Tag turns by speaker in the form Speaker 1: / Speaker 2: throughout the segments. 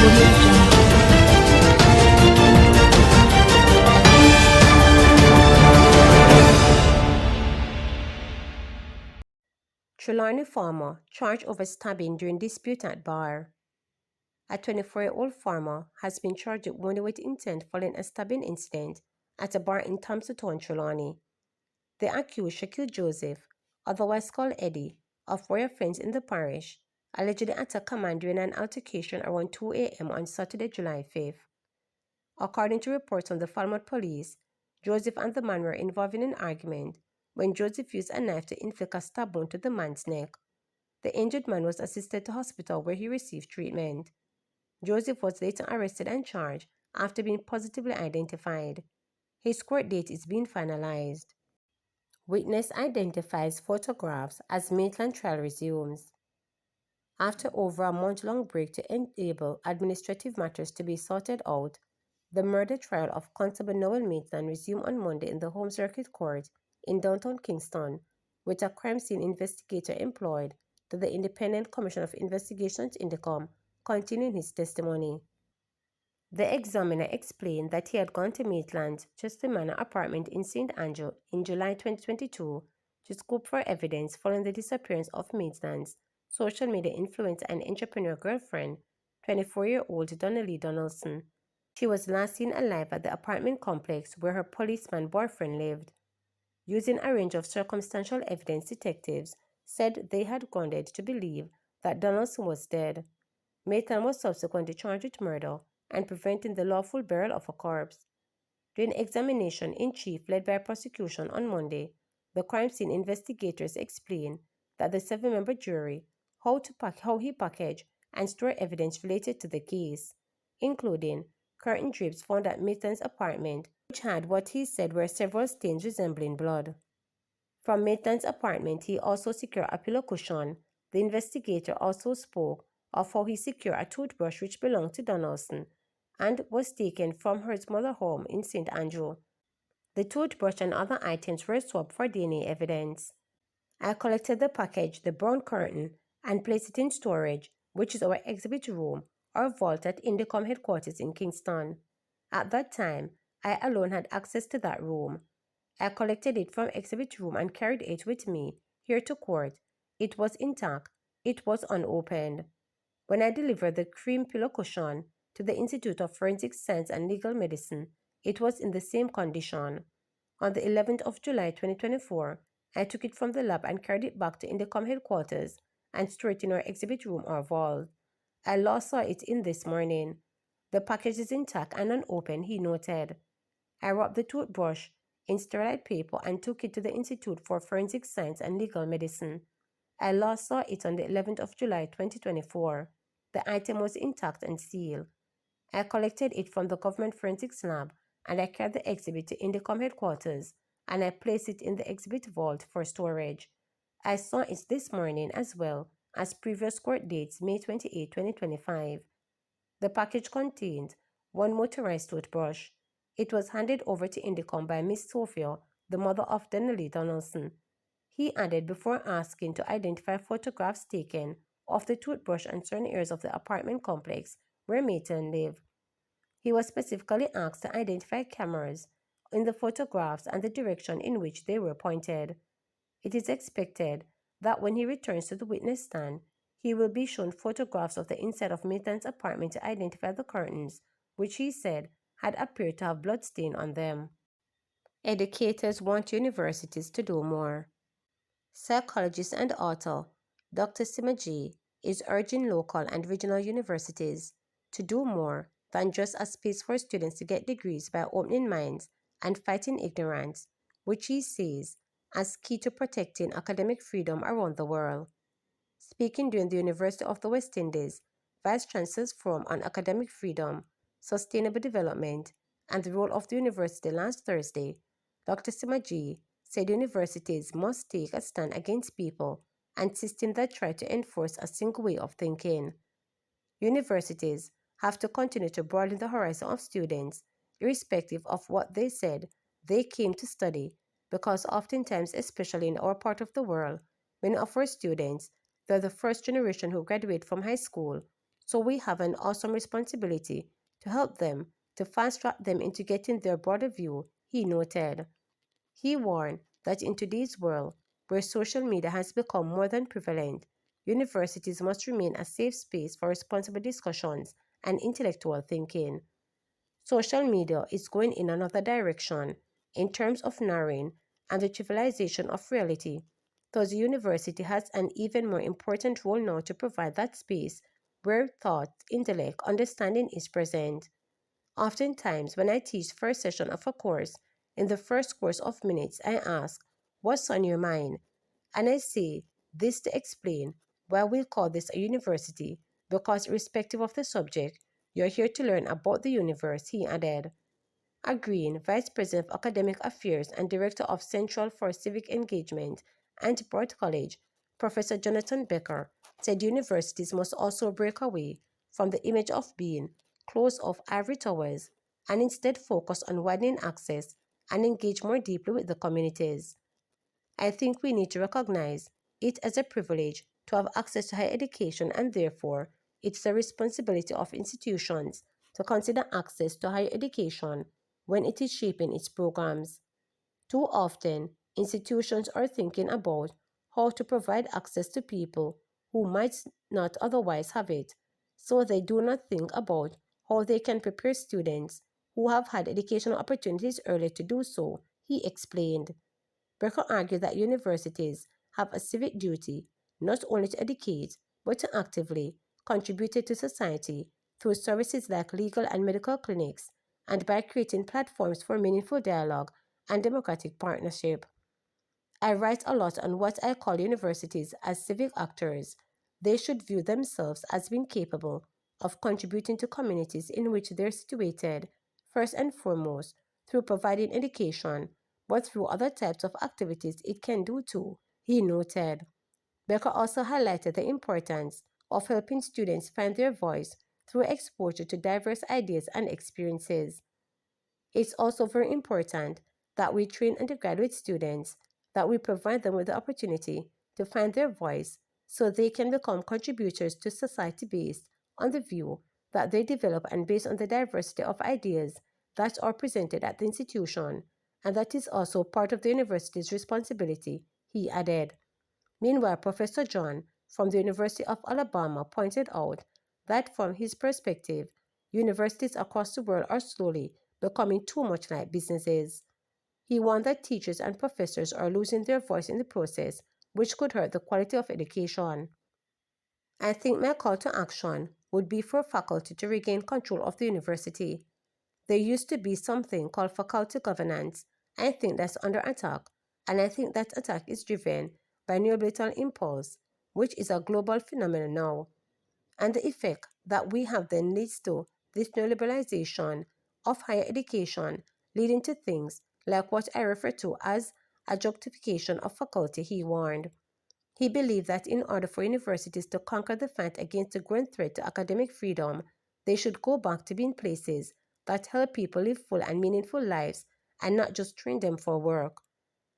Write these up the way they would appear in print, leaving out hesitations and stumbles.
Speaker 1: Audio Jungle.
Speaker 2: Trilani farmer charged over stabbing during dispute at bar. A 24-year-old farmer has been charged with murder with intent following a stabbing incident at a bar in Thompsontown, Trilani. The accused, Shaquille Joseph, otherwise called Eddie, of royal friends in the parish, allegedly attacked a man during an altercation around 2 a.m. on Saturday, July 5th. According to reports from the Falmouth police, Joseph and the man were involved in an argument when Joseph used a knife to inflict a stab wound to the man's neck. The injured man was assisted to hospital where he received treatment. Joseph was later arrested and charged after being positively identified. His court date is being finalized. Witness identifies photographs as Maitland trial resumes. After over a month-long break to enable administrative matters to be sorted out, the murder trial of Constable Noel Maitland resumed on Monday in the Home Circuit Court in downtown Kingston, with a crime scene investigator employed to the Independent Commission of Investigations Indicom continuing his testimony. The examiner explained that he had gone to Maitland's Chester Manor apartment in St. Andrew in July 2022 to scoop for evidence following the disappearance of Maitland's social media influencer and entrepreneur girlfriend, 24-year-old Donnelly Donaldson. She was last seen alive at the apartment complex where her policeman boyfriend lived. Using a range of circumstantial evidence, detectives said they had grounded to believe that Donaldson was dead. Maitland was subsequently charged with murder and preventing the lawful burial of a corpse. During examination in chief led by prosecution on Monday, the crime scene investigators explained that the 7-member jury how he packaged and stored evidence related to the case, including curtain drapes found at Maitland's apartment, which had what he said were several stains resembling blood. From Maitland's apartment, he also secured a pillow cushion. The investigator also spoke of how he secured a toothbrush which belonged to Donaldson and was taken from her mother's home in St. Andrew. The toothbrush and other items were swapped for DNA evidence. I collected the package, the brown curtain, and placed it in storage, which is our exhibit room or vault at Indicom headquarters in Kingston. At that time, I alone had access to that room. I collected it from exhibit room and carried it with me here to court. It was intact. It was unopened. When I delivered the cream pillow cushion to the Institute of Forensic Science and Legal Medicine, it was in the same condition. On the 11th of July 2024, I took it from the lab and carried it back to Indicom headquarters and stored it in our exhibit room or vault. I last saw it in this morning. The package is intact and unopened, he noted. I wrapped the toothbrush in sterile paper and took it to the Institute for Forensic Science and Legal Medicine. I last saw it on the 11th of July 2024. The item was intact and sealed. I collected it from the government forensics lab and I carried the exhibit to Indicom headquarters and I placed it in the exhibit vault for storage. I saw it this morning as well as previous court dates May 28, 2025. The package contained one motorized toothbrush. It was handed over to Indicom by Miss Sophia, the mother of Donnelly Donaldson. He added before asking to identify photographs taken of the toothbrush and certain areas of the apartment complex where Maitland lived. He was specifically asked to identify cameras in the photographs and the direction in which they were pointed. It is expected that when he returns to the witness stand, he will be shown photographs of the inside of Maitland's apartment to identify the curtains, which he said had appeared to have bloodstain on them. Educators want universities to do more. Psychologist and author Dr. Sima G is urging local and regional universities to do more than just a space for students to get degrees by opening minds and fighting ignorance, which he sees as key to protecting academic freedom around the world. Speaking during the University of the West Indies Vice Chancellor's Forum on Academic Freedom, Sustainable Development, and the Role of the University last Thursday, Dr. Simaji said universities must take a stand against people and systems that try to enforce a single way of thinking. Universities have to continue to broaden the horizon of students, irrespective of what they said they came to study, because oftentimes, especially in our part of the world, many of our students, they're the first generation who graduate from high school, So we have an awesome responsibility to help them, to fast-track them into getting their broader view, he noted. He warned that in today's world, where social media has become more than prevalent, universities must remain a safe space for responsible discussions and intellectual thinking. Social media is going in another direction in terms of narrowing and the trivialization of reality. Thus, the university has an even more important role now to provide that space where thought, intellect, understanding is present. Oftentimes, when I teach first session of a course, in the first course of minutes, I ask, "What's on your mind?" And I say this to explain why we call this a university, because irrespective of the subject, you're here to learn about the universe, he added. Agreeing, Vice President of Academic Affairs and Director of Central for Civic Engagement and Broad College, Professor Jonathan Becker, said universities must also break away from the image of being closed-off ivory towers and instead focus on widening access and engage more deeply with the communities. I think we need to recognize it as a privilege to have access to higher education, and therefore it's the responsibility of institutions to consider access to higher education when it is shaping its programs. Too often, institutions are thinking about how to provide access to people who might not otherwise have it, so they do not think about how they can prepare students who have had educational opportunities earlier to do so, he explained. Becker argued that universities have a civic duty not only to educate, but to actively contribute to society through services like legal and medical clinics and by creating platforms for meaningful dialogue and democratic partnership. I write a lot on what I call universities as civic actors. They should view themselves as being capable of contributing to communities in which they're situated, first and foremost, through providing education, but through other types of activities it can do too, he noted. Becker also highlighted the importance of helping students find their voice through exposure to diverse ideas and experiences. It's also very important that we train undergraduate students, that we provide them with the opportunity to find their voice so they can become contributors to society based on the view that they develop and based on the diversity of ideas that are presented at the institution, and that is also part of the university's responsibility, he added. Meanwhile, Professor John from the University of Alabama pointed out that from his perspective, universities across the world are slowly becoming too much like businesses. He warned that teachers and professors are losing their voice in the process, which could hurt the quality of education. I think my call to action would be for faculty to regain control of the university. There used to be something called faculty governance. I think that's under attack, and I think that attack is driven by neoliberal impulse, which is a global phenomenon now. And the effect that we have then leads to this neoliberalization of higher education, leading to things like what I refer to as adjunctification of faculty, he warned. He believed that in order for universities to conquer the fight against the growing threat to academic freedom, they should go back to being places that help people live full and meaningful lives and not just train them for work.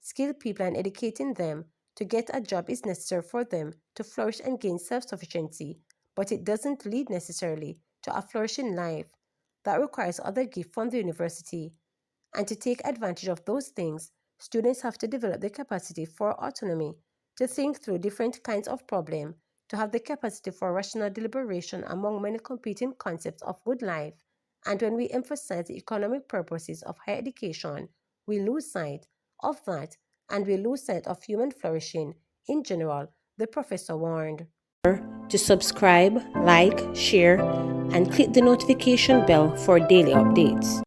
Speaker 2: Skilled people and educating them to get a job is necessary for them to flourish and gain self-sufficiency, but it doesn't lead necessarily to a flourishing life. That requires other gifts from the university. And to take advantage of those things, students have to develop the capacity for autonomy, to think through different kinds of problems, to have the capacity for rational deliberation among many competing concepts of good life. And when we emphasize the economic purposes of higher education, we lose sight of that and we lose sight of human flourishing in general, the professor warned. To subscribe, like, share, and click the notification bell for daily updates.